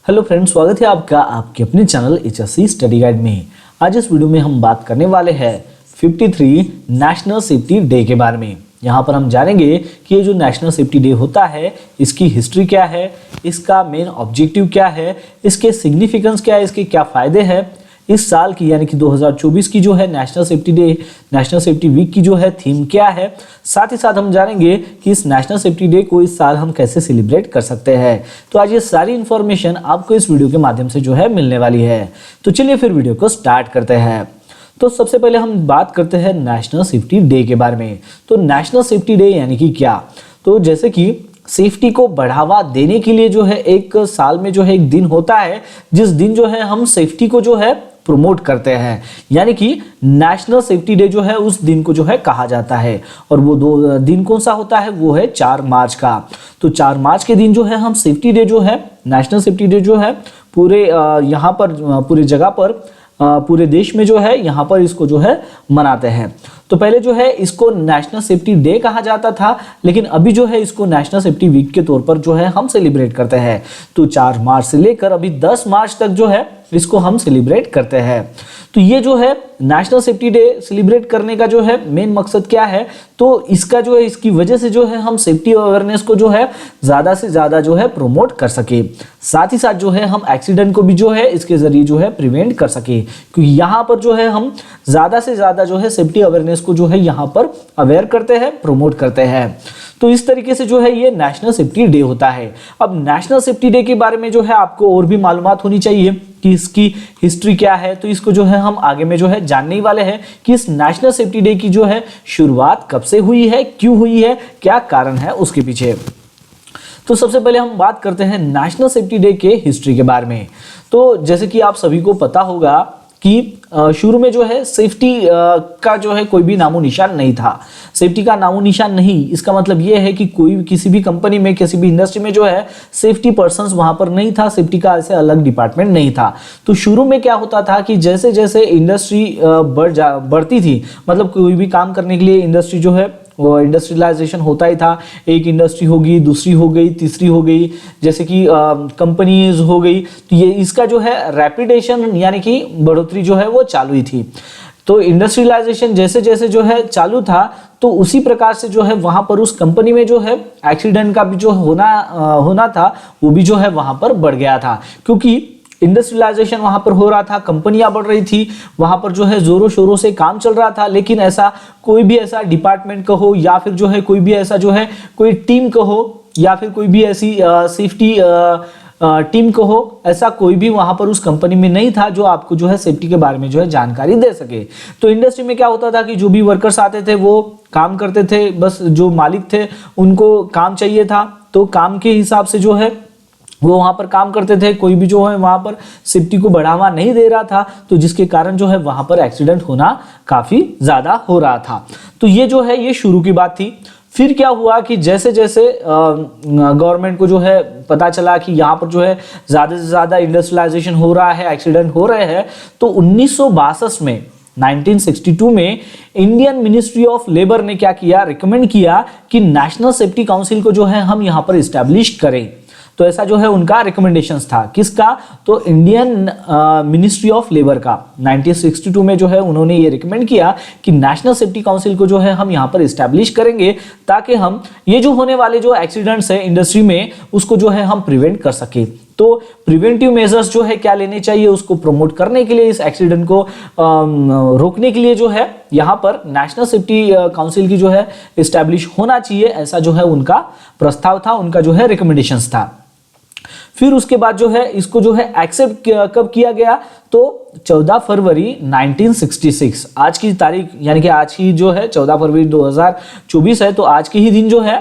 Hello friends, स्वागत है आपका आपके अपने चैनल HSC स्टडी गाइड में। आज इस वीडियो में हम बात करने वाले हैं 53 नेशनल सेफ्टी डे के बारे में। यहाँ पर हम जानेंगे कि ये जो नेशनल सेफ्टी डे होता है इसकी हिस्ट्री क्या है, इसका मेन ऑब्जेक्टिव क्या है, इसके सिग्निफिकेंस क्या है, इसके क्या फ़ायदे हैं। इस साल की यानी कि 2024 की जो है national safety day, national safety week की जो है थीम क्या है। साथ ही साथ हम जानेंगे कि इस नेशनल सेफ्टी डे को इस साल हम कैसे सेलिब्रेट कर सकते हैं। तो आज ये सारी इन्फॉर्मेशन आपको इस वीडियो के माध्यम से जो है मिलने वाली है। तो चलिए फिर वीडियो को स्टार्ट करते हैं। तो सबसे पहले हम बात करते हैं नेशनल सेफ्टी डे के बारे में। तो नेशनल सेफ्टी डे यानी कि क्या, तो जैसे कि सेफ्टी को बढ़ावा देने के लिए जो है एक साल में जो है एक दिन होता है जिस दिन जो है हम सेफ्टी को जो है प्रमोट करते हैं, यानी कि नेशनल सेफ्टी डे जो है उस दिन को जो है कहा जाता है। और वो दो दिन कौन सा होता है, वो है 4 मार्च का। तो 4 मार्च के दिन जो है हम सेफ्टी डे जो है, नेशनल सेफ्टी डे जो है पूरे यहाँ पर पूरे जगह पर पूरे देश में जो है यहाँ पर इसको जो है मनाते हैं। तो पहले जो है इसको नेशनल सेफ्टी डे कहा जाता था, लेकिन अभी जो है इसको नेशनल सेफ्टी वीक के तौर पर जो है हम सेलिब्रेट करते हैं। तो 4 मार्च से लेकर अभी 10 मार्च तक जो है इसको हम सेलिब्रेट करते हैं। तो ये जो है नेशनल सेफ्टी डे सेलिब्रेट करने का जो है मेन मकसद क्या है, तो इसका जो है इसकी वजह से जो है हम सेफ्टी अवेयरनेस को जो है ज़्यादा से ज़्यादा जो है प्रमोट कर सके। साथ ही साथ जो है हम एक्सीडेंट को भी जो है इसके ज़रिए जो है प्रिवेंट कर सके, क्योंकि यहाँ पर जो है हम ज़्यादा से ज़्यादा जो है सेफ्टी अवेयरनेस को जो है यहाँ पर अवेयर करते हैं, प्रमोट करते हैं। तो इस तरीके से जो है ये नेशनल सेफ्टी डे होता है। अब नेशनल सेफ्टी डे के बारे में जो है आपको और भी मालूमात होनी चाहिए कि इसकी हिस्ट्री क्या है। तो इसको जो है हम आगे में जो है जानने ही वाले हैं कि इस नेशनल सेफ्टी डे की जो है शुरुआत कब से हुई है, क्यों हुई है, क्या कारण है उसके पीछे। तो सबसे पहले हम बात करते हैं नेशनल सेफ्टी डे के हिस्ट्री के बारे में। तो जैसे कि आप सभी को पता होगा कि शुरू में जो है सेफ्टी का जो है कोई भी नामो निशान नहीं था। सेफ्टी का नामो निशान नहीं, इसका मतलब ये है कि कोई किसी भी कंपनी में, किसी भी इंडस्ट्री में जो है सेफ्टी पर्सन्स वहां पर नहीं था, सेफ्टी का ऐसे अलग डिपार्टमेंट नहीं था। तो शुरू में क्या होता था कि जैसे जैसे इंडस्ट्री बढ़ती थी, मतलब कोई भी काम करने के लिए इंडस्ट्री जो है वो इंडस्ट्रियलाइजेशन होता ही था। एक इंडस्ट्री होगी, दूसरी हो गई, तीसरी हो गई, जैसे कि कंपनीज हो गई। तो ये इसका जो है रैपिडेशन यानी कि बढ़ोतरी जो है वो चालू ही थी। तो इंडस्ट्रियलाइजेशन जैसे जैसे जो है चालू था, तो उसी प्रकार से जो है वहां पर उस कंपनी में जो है एक्सीडेंट का भी जो होना था वो भी जो है वहां पर बढ़ गया था, क्योंकि इंडस्ट्रियलाइजेशन वहां पर हो रहा था, कंपनियां बढ़ रही थी, वहां पर जो है जोरों शोरों से काम चल रहा था। लेकिन ऐसा कोई भी ऐसा डिपार्टमेंट कहो या फिर जो है कोई भी ऐसा जो है कोई टीम कहो या फिर कोई भी ऐसी सेफ्टी टीम कहो, ऐसा कोई भी वहां पर उस कंपनी में नहीं था जो आपको जो है सेफ्टी के बारे में जो है जानकारी दे सके। तो इंडस्ट्री में क्या होता था कि जो भी वर्कर्स आते थे वो काम करते थे, बस जो मालिक थे उनको काम चाहिए था, तो काम के हिसाब से जो है वो वहां पर काम करते थे। कोई भी जो है वहां पर सेफ्टी को बढ़ावा नहीं दे रहा था, तो जिसके कारण जो है वहां पर एक्सीडेंट होना काफी ज्यादा हो रहा था। तो ये जो है ये शुरू की बात थी। फिर क्या हुआ कि जैसे जैसे गवर्नमेंट को जो है पता चला कि यहाँ पर जो है ज्यादा से ज्यादा इंडस्ट्रियलाइजेशन हो रहा है, एक्सीडेंट हो रहे हैं, तो 1962 में 1962 में इंडियन मिनिस्ट्री ऑफ लेबर ने क्या किया, रिकमेंड किया कि नेशनल सेफ्टी काउंसिल को जो है हम यहाँ पर इस्टेब्लिश करें। तो ऐसा जो है उनका रिकमेंडेशंस था, किसका, तो इंडियन मिनिस्ट्री ऑफ लेबर का। 1962 में जो है उन्होंने ये रिकमेंड किया कि नेशनल सेफ्टी काउंसिल को जो है हम यहाँ पर इस्टेब्लिश करेंगे, ताकि हम ये जो होने वाले जो एक्सीडेंट्स है इंडस्ट्री में उसको जो है हम प्रिवेंट कर सके। तो प्रिवेंटिव मेजर्स जो है क्या लेने चाहिए उसको प्रमोट करने के लिए, इस एक्सीडेंट को रोकने के लिए जो है यहाँ पर नेशनल सेफ्टी काउंसिल की जो है इस्टेब्लिश होना चाहिए, ऐसा जो है उनका प्रस्ताव था, उनका जो है रिकमेंडेशंस था। फिर उसके बाद जो है इसको जो है एक्सेप्ट कब किया गया, तो 14 फरवरी 1966, आज की तारीख यानी कि आज ही जो है 14 फरवरी 2024 है। तो आज के ही दिन जो है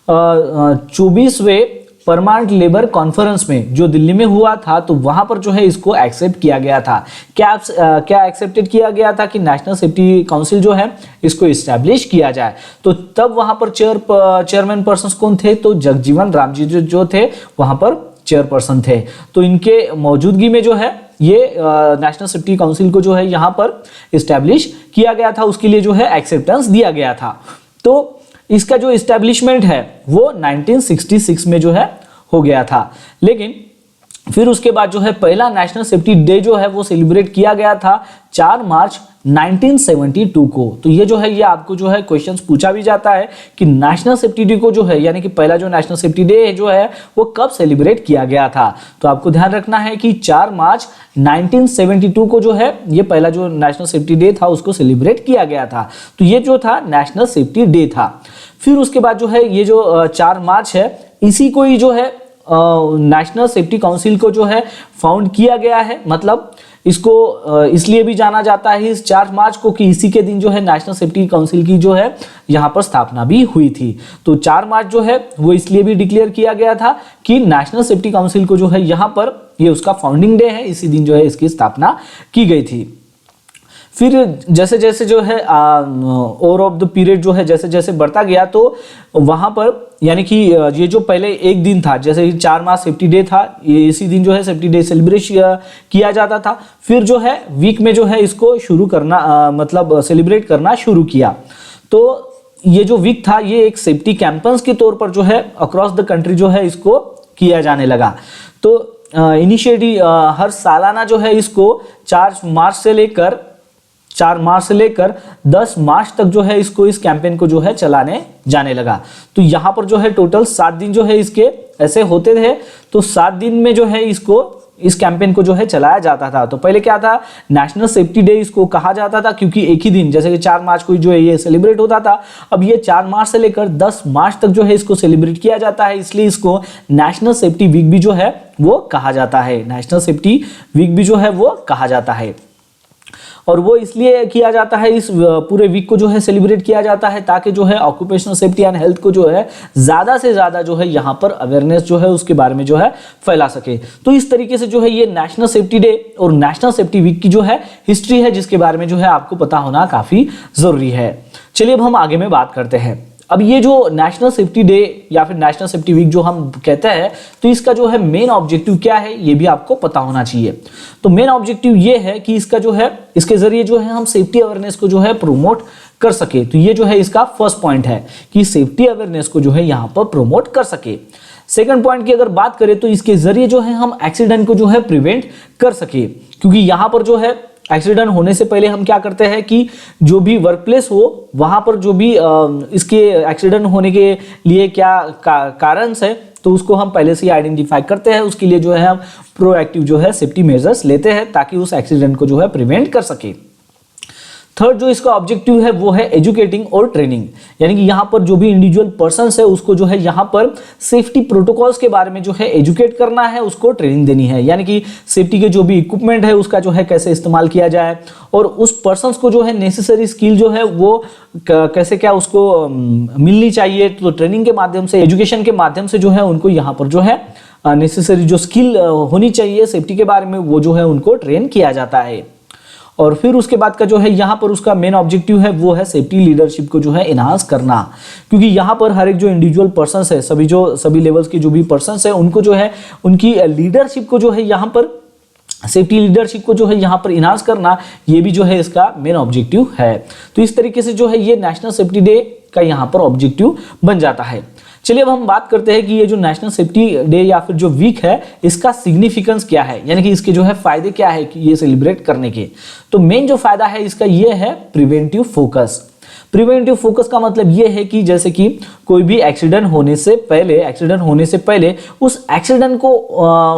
24वें परमानेंट लेबर कॉन्फ्रेंस में जो दिल्ली में हुआ था, तो वहां पर जो है इसको एक्सेप्ट किया गया था। क्या एक्सेप्टेड किया गया था कि नेशनल सेफ्टी काउंसिल जो है इसको इस्टेब्लिश किया जाए। तो तब वहां पर चेयरमैन पर्सन कौन थे, तो जगजीवन राम जी जो थे वहां पर चेयरपर्सन थे। तो इनके मौजूदगी में जो है ये नेशनल सेफ्टी काउंसिल को जो है यहाँ पर इस्टेब्लिश किया गया था, उसके लिए जो है एक्सेप्टेंस दिया गया था। तो इसका जो इस्टेब्लिशमेंट है वो 1966 में जो है हो गया था। लेकिन फिर उसके बाद जो है पहला नेशनल सेफ्टी डे जो है वो सेलिब्रेट किया गया था 4 मार्च 1972 को। तो ये जो है ये आपको जो है क्वेश्चंस पूछा भी जाता है कि नेशनल सेफ्टी डे को जो है यानी कि पहला जो नेशनल सेफ्टी डे जो है वो कब सेलिब्रेट किया गया था। तो आपको ध्यान रखना है कि 4 मार्च 1972 को जो है ये पहला जो नेशनल सेफ्टी डे था उसको सेलिब्रेट किया गया था। तो ये जो था नेशनल सेफ्टी डे था। फिर उसके बाद जो है ये जो 4 मार्च है इसी को ही जो है नेशनल सेफ्टी काउंसिल को जो है फाउंड किया गया है। मतलब इसको इसलिए भी जाना जाता है इस 4 मार्च को कि इसी के दिन जो है नेशनल सेफ्टी काउंसिल की जो है यहाँ पर स्थापना भी हुई थी। तो 4 मार्च जो है वो इसलिए भी डिक्लेयर किया गया था कि नेशनल सेफ्टी काउंसिल को जो है यहाँ पर ये उसका फाउंडिंग डे है, इसी दिन जो है इसकी स्थापना की गई थी। फिर जैसे जैसे जो है ओवर ऑफ द पीरियड जो है जैसे जैसे बढ़ता गया तो वहां पर यानी कि ये जो पहले एक दिन था जैसे 4 मार्च सेफ्टी डे था, ये इसी दिन जो है सेफ्टी डे सेलिब्रेट किया जाता था। फिर जो है वीक में जो है इसको शुरू करना मतलब सेलिब्रेट करना शुरू किया। तो ये जो वीक था ये एक सेफ्टी कैंपेन्स के तौर पर जो है अक्रॉस द कंट्री जो है इसको किया जाने लगा। तो इनिशिएटिव हर सालाना जो है इसको 4 मार्च से लेकर 10 मार्च तक जो है इसको इस कैंपेन को जो है चलाने जाने लगा। तो यहाँ पर जो है टोटल 7 दिन जो है इसके ऐसे होते थे। तो 7 दिन में जो है इसको इस कैंपेन को जो है चलाया जाता था। तो पहले क्या था नेशनल सेफ्टी डे इसको कहा जाता था क्योंकि एक ही दिन जैसे कि 4 मार्च को जो है ये सेलिब्रेट होता था। अब ये 4 मार्च से लेकर 10 मार्च तक जो है इसको सेलिब्रेट किया जाता है, इसलिए इसको नेशनल सेफ्टी वीक भी जो है वो कहा जाता है। नेशनल सेफ्टी वीक भी जो है वो कहा जाता है। और वो इसलिए किया जाता है, इस पूरे वीक को जो है सेलिब्रेट किया जाता है ताकि जो है ऑक्यूपेशनल सेफ्टी एंड हेल्थ को जो है ज़्यादा से ज़्यादा जो है यहाँ पर अवेयरनेस जो है उसके बारे में जो है फैला सके। तो इस तरीके से जो है ये नेशनल सेफ्टी डे और नेशनल सेफ्टी वीक की जो है हिस्ट्री है जिसके बारे में जो है आपको पता होना काफ़ी ज़रूरी है। चलिए अब हम आगे में बात करते हैं। अब ये जो नेशनल सेफ्टी डे या फिर नेशनल सेफ्टी वीक जो हम कहते हैं तो इसका जो है मेन ऑब्जेक्टिव क्या है ये भी आपको पता होना चाहिए। तो मेन ऑब्जेक्टिव ये है कि इसका जो है इसके जरिए जो है हम सेफ्टी अवेयरनेस को जो है प्रोमोट कर सके। तो ये जो है इसका फर्स्ट पॉइंट है कि सेफ्टी अवेयरनेस को जो है यहाँ पर प्रोमोट कर सके। सेकंड पॉइंट की अगर बात करें तो इसके जरिए जो है हम एक्सीडेंट को जो है प्रिवेंट कर सके, क्योंकि यहाँ पर जो है एक्सीडेंट होने से पहले हम क्या करते हैं कि जो भी वर्क प्लेस हो वहां पर जो भी इसके एक्सीडेंट होने के लिए क्या कारण है तो उसको हम पहले से ही आइडेंटिफाई करते हैं। उसके लिए जो है हम प्रोएक्टिव जो है सेफ्टी मेजर्स लेते हैं ताकि उस एक्सीडेंट को जो है प्रिवेंट कर सके। थर्ड जो इसका ऑब्जेक्टिव है वो है एजुकेटिंग और ट्रेनिंग, यानी कि यहाँ पर जो भी इंडिविजुअल पर्सन्स है उसको जो है यहाँ पर सेफ्टी प्रोटोकॉल्स के बारे में जो है एजुकेट करना है, उसको ट्रेनिंग देनी है। यानी कि सेफ्टी के जो भी इक्विपमेंट है उसका जो है कैसे इस्तेमाल किया जाए और उस पर्सन्स को जो है नेसेसरी स्किल जो है वो कैसे क्या उसको मिलनी चाहिए। तो ट्रेनिंग के माध्यम से एजुकेशन के माध्यम से जो है उनको यहाँ पर जो है नेसेसरी जो स्किल होनी चाहिए सेफ्टी के बारे में वो जो है उनको ट्रेन किया जाता है। और फिर उसके बाद का जो है यहाँ पर उसका मेन ऑब्जेक्टिव है वो है सेफ्टी लीडरशिप को जो है इनहांस करना, क्योंकि यहाँ पर हर एक जो इंडिविजुअल पर्सन्स है सभी लेवल्स के जो भी पर्सन्स है उनको जो है उनकी लीडरशिप को जो है यहाँ पर सेफ्टी लीडरशिप को जो है यहाँ पर इनहांस करना ये भी जो है इसका मेन ऑब्जेक्टिव है। तो इस तरीके से जो है ये नेशनल सेफ्टी डे का यहाँ पर ऑब्जेक्टिव बन जाता है। चलिए अब हम बात करते हैं कि ये जो नेशनल सेफ्टी डे या फिर जो वीक है इसका सिग्निफिकेंस क्या है, यानी कि इसके जो है फायदे क्या है कि ये सेलिब्रेट करने के। तो मेन जो फायदा है इसका ये है प्रिवेंटिव फोकस। प्रिवेंटिव फोकस का मतलब ये है कि जैसे कि कोई भी एक्सीडेंट होने से पहले उस एक्सीडेंट को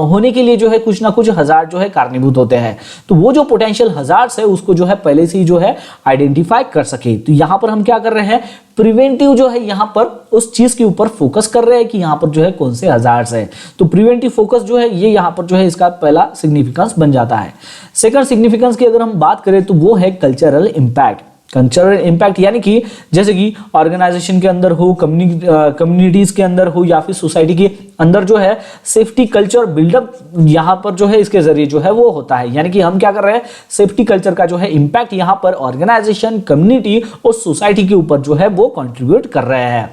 होने के लिए जो है कुछ ना कुछ हजार्ड जो है कारणीभूत होते हैं। तो वो जो पोटेंशियल हजार्ड्स है उसको जो है पहले से ही जो है आइडेंटिफाई कर सके। तो यहाँ पर हम क्या कर रहे हैं, प्रिवेंटिव जो है यहाँ पर उस चीज के ऊपर फोकस कर रहे हैं कि यहाँ पर जो है कौन से हजार्ड्स है। तो प्रिवेंटिव फोकस जो है ये यहाँ पर जो है इसका पहला सिग्निफिकेंस बन जाता है। सेकंड सिग्निफिकेंस की अगर हम बात करें तो वो है कल्चरल इम्पैक्ट। कल्चरल इम्पैक्ट यानी कि जैसे कि ऑर्गेनाइजेशन के अंदर हो, कम्युनिटीज के अंदर हो या फिर सोसाइटी के अंदर जो है सेफ्टी कल्चर बिल्डअप यहाँ पर जो है इसके जरिए जो है वो होता है। यानी कि हम क्या कर रहे हैं, सेफ्टी कल्चर का जो है इम्पैक्ट यहाँ पर ऑर्गेनाइजेशन, कम्युनिटी और सोसाइटी के ऊपर जो है वो कंट्रीब्यूट कर रहे हैं।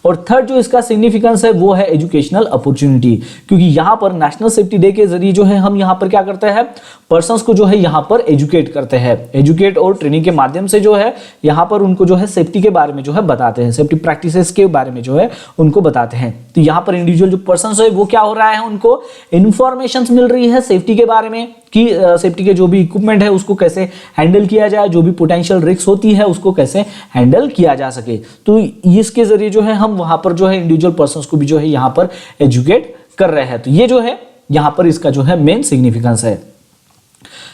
और थर्ड जो इसका सिग्निफिकेंस है वो है एजुकेशनल अपॉर्चुनिटी, क्योंकि यहाँ पर नेशनल सेफ्टी डे के जरिए जो है हम यहाँ पर क्या करते हैं, पर्संस को जो है यहाँ पर एजुकेट करते हैं। एजुकेट और ट्रेनिंग के माध्यम से जो है यहाँ पर उनको जो है सेफ्टी के बारे में जो है बताते हैं, सेफ्टी प्रैक्टिसेस के बारे में जो है उनको बताते हैं। तो यहाँ पर इंडिविजुअल जो पर्संस है वो क्या हो रहा है, उनको इंफॉर्मेशन मिल रही है सेफ्टी के बारे में कि सेफ्टी के जो भी इक्विपमेंट है उसको कैसे हैंडल किया जाए, जो भी पोटेंशियल रिस्क होती है उसको कैसे हैंडल किया जा सके। तो इसके जरिए जो है हम वहां पर जो है इंडिविजुअल पर्संस को भी जो है यहाँ पर एजुकेट कर रहे हैं। तो ये जो है यहाँ पर इसका जो है मेन सिग्निफिकेंस है।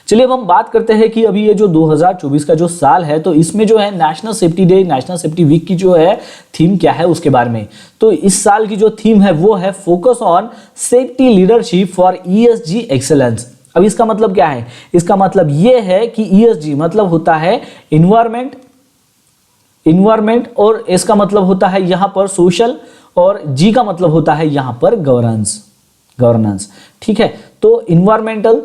चलिए अब हम बात करते हैं कि अभी ये जो 2024 का जो साल है तो इसमें जो है national safety day, national safety week की जो है थीम क्या है उसके बारे में। तो इस साल की जो थीम है वो है focus on safety leadership for ESG excellence. अब इसका मतलब क्या है, इसका मतलब ये है कि ESG मतलब होता है इन्वायरमेंट और इसका मतलब होता है यहां पर सोशल और G का मतलब होता है यहां पर गवर्नेंस। ठीक है, तो इन्वायरमेंटल,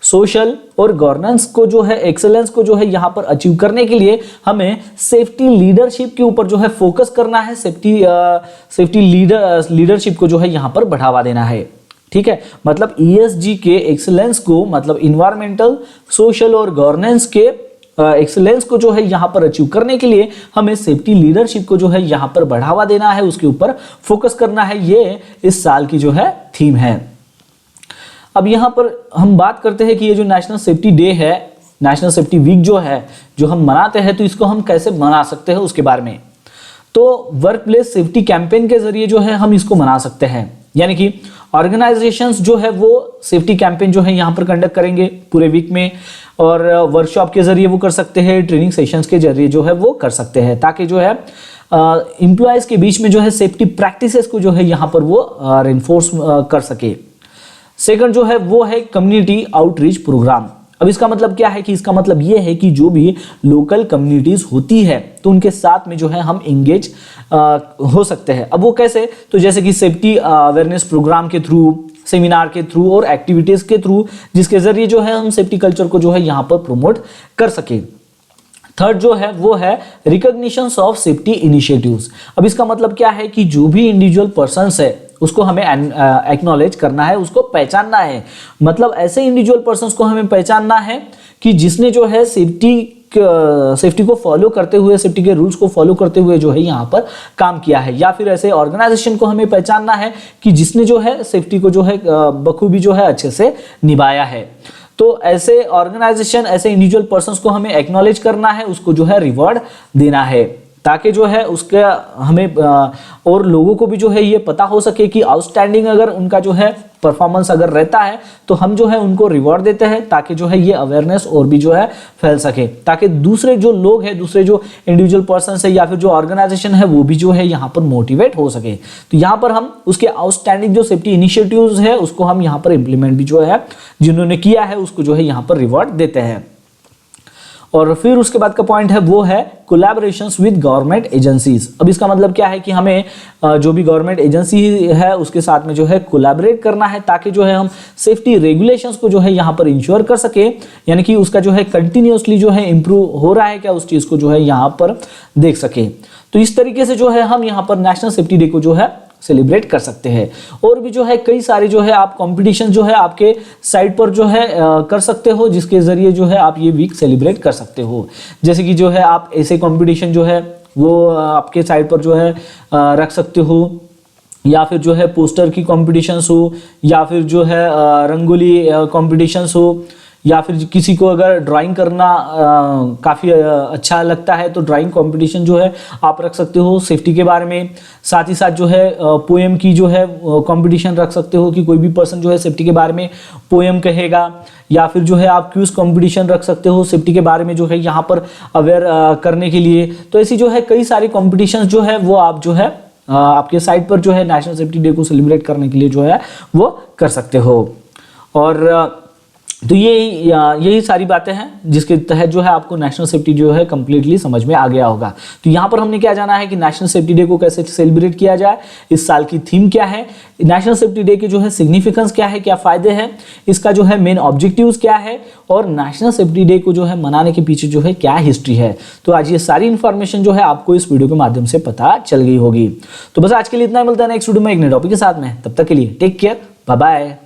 सोशल और गवर्नेंस को जो है, एक्सेलेंस को जो है यहां पर अचीव करने के लिए हमें सेफ्टी लीडरशिप के ऊपर जो है फोकस करना है। सेफ्टी लीडरशिप को जो है यहां पर बढ़ावा देना है। ठीक है, मतलब ESG के एक्सेलेंस को, मतलब इन्वायरमेंटल, सोशल और गवर्नेंस के एक्सेलेंस को जो है यहां पर अचीव करने के लिए हमें सेफ्टी लीडरशिप को जो है यहां पर बढ़ावा देना है, उसके ऊपर फोकस करना है। ये इस साल की जो है थीम है। अब यहां पर हम बात करते हैं कि ये जो नेशनल सेफ्टी डे है, नेशनल सेफ्टी वीक जो है, जो हम मनाते हैं, तो इसको हम कैसे मना सकते हैं उसके बारे में। तो वर्क प्लेस सेफ्टी कैंपेन के जरिए जो है हम इसको मना सकते हैं, यानी कि ऑर्गेनाइजेशंस जो है वो सेफ्टी कैंपेन जो है यहाँ पर कंडक्ट करेंगे पूरे वीक में, और वर्कशॉप के जरिए वो कर सकते हैं, ट्रेनिंग सेशंस के जरिए जो है वो कर सकते हैं, ताकि जो है एम्प्लॉयज के बीच में जो है सेफ्टी प्रैक्टिसेस को जो है यहाँ पर वो रेनफोर्स कर सके। सेकंड जो है वो है कम्युनिटी आउटरीच प्रोग्राम। अब इसका मतलब क्या है कि इसका मतलब ये है कि जो भी लोकल कम्युनिटीज होती है तो उनके साथ में जो है हम इंगेज हो सकते हैं। अब वो कैसे, तो जैसे कि सेफ्टी अवेयरनेस प्रोग्राम के थ्रू, सेमिनार के थ्रू और एक्टिविटीज के थ्रू, जिसके जरिए जो है हम सेफ्टी कल्चर को जो है यहाँ पर प्रमोट कर सके। थर्ड जो है वो है रिकॉग्निशन ऑफ सेफ्टी इनिशिएटिव्स। अब इसका मतलब क्या है कि जो भी इंडिविजुअल पर्सन्स है उसको हमें एक्नॉलेज करना है, उसको पहचानना है। मतलब ऐसे इंडिविजुअल पर्सन्स को हमें पहचानना है कि जिसने जो है सेफ्टी को फॉलो करते हुए, सेफ्टी के रूल्स को फॉलो करते हुए जो है यहाँ पर काम किया है, या फिर ऐसे ऑर्गेनाइजेशन को हमें पहचानना है कि जिसने जो है सेफ्टी को जो है बखूबी जो है अच्छे से निभाया है। तो ऐसे ऑर्गेनाइजेशन, ऐसे इंडिविजुअल पर्सन्स को हमें एक्नॉलेज करना है, उसको जो है रिवॉर्ड देना है, ताकि जो है उसका हमें और लोगों को भी जो है ये पता हो सके कि आउटस्टैंडिंग अगर उनका जो है परफॉर्मेंस अगर रहता है तो हम जो है उनको रिवॉर्ड देते हैं, ताकि जो है ये अवेयरनेस और भी जो है फैल सके, ताकि दूसरे जो लोग हैं, दूसरे जो इंडिविजुअल पर्सन है या फिर जो ऑर्गेनाइजेशन है वो भी जो है यहाँ पर मोटिवेट हो सके। तो यहाँ पर हम उसके आउटस्टैंडिंग जो सेफ्टी इनिशिएटिव्स है उसको हम यहाँ पर इम्प्लीमेंट भी जो है जिन्होंने किया है उसको जो है यहाँ पर रिवॉर्ड देते हैं। और फिर उसके बाद का पॉइंट है वो है कोलैबोरेशंस विद गवर्नमेंट एजेंसीज। अब इसका मतलब क्या है कि हमें जो भी गवर्नमेंट एजेंसी है उसके साथ में जो है कोलैबोरेट करना है, ताकि जो है हम सेफ्टी रेगुलेशंस को जो है यहाँ पर इंश्योर कर सके, यानी कि उसका जो है कंटिन्यूसली जो है इंप्रूव हो रहा है क्या, उस चीज को जो है यहाँ पर देख सके। तो इस तरीके से जो है हम यहाँ पर नेशनल सेफ्टी डे को जो है सेलिब्रेट कर सकते हैं। और भी जो है कई सारे जो है आप कंपटीशन जो है आपके साइट पर जो है कर सकते हो, जिसके जरिए जो है आप ये वीक सेलिब्रेट कर सकते हो। जैसे कि जो है आप ऐसे कंपटीशन जो है वो आपके साइट पर जो है रख सकते हो, या फिर जो है पोस्टर की कॉम्पिटिशन्स हो, या फिर जो है रंगोली कॉम्पिटिशन्स हो, या फिर किसी को अगर ड्राइंग करना काफ़ी अच्छा लगता है तो ड्राइंग कंपटीशन जो है आप रख सकते हो सेफ्टी के बारे में। साथ ही साथ जो है पोएम की जो है कंपटीशन रख सकते हो कि कोई भी पर्सन जो है सेफ्टी के बारे में पोएम कहेगा, या फिर जो है आप क्विज कंपटीशन रख सकते हो सेफ्टी के बारे में जो है यहाँ पर अवेयर करने के लिए। तो ऐसी जो है कई सारी कॉम्पिटिशन जो है वो आप जो है आपके साइट पर जो है नेशनल सेफ्टी डे को सेलिब्रेट करने के लिए जो है वो कर सकते हो। और तो यही सारी बातें हैं जिसके तहत जो है आपको नेशनल सेफ्टी जो है कंप्लीटली समझ में आ गया होगा। तो यहाँ पर हमने क्या जाना है कि नेशनल सेफ्टी डे को कैसे सेलिब्रेट किया जाए, इस साल की थीम क्या है, नेशनल सेफ्टी डे के जो है सिग्निफिकेंस क्या है, क्या फायदे हैं, इसका जो है मेन ऑब्जेक्टिव्स क्या है, और नेशनल सेफ्टी डे को जो है मनाने के पीछे जो है क्या हिस्ट्री है। तो आज ये सारी इंफॉर्मेशन जो है आपको इस वीडियो के माध्यम से पता चल गई होगी। तो बस आज के लिए इतना ही, मिलता है नेक्स्ट वीडियो में एक नए टॉपिक के साथ में। तब तक के लिए टेक केयर, बाय बाय।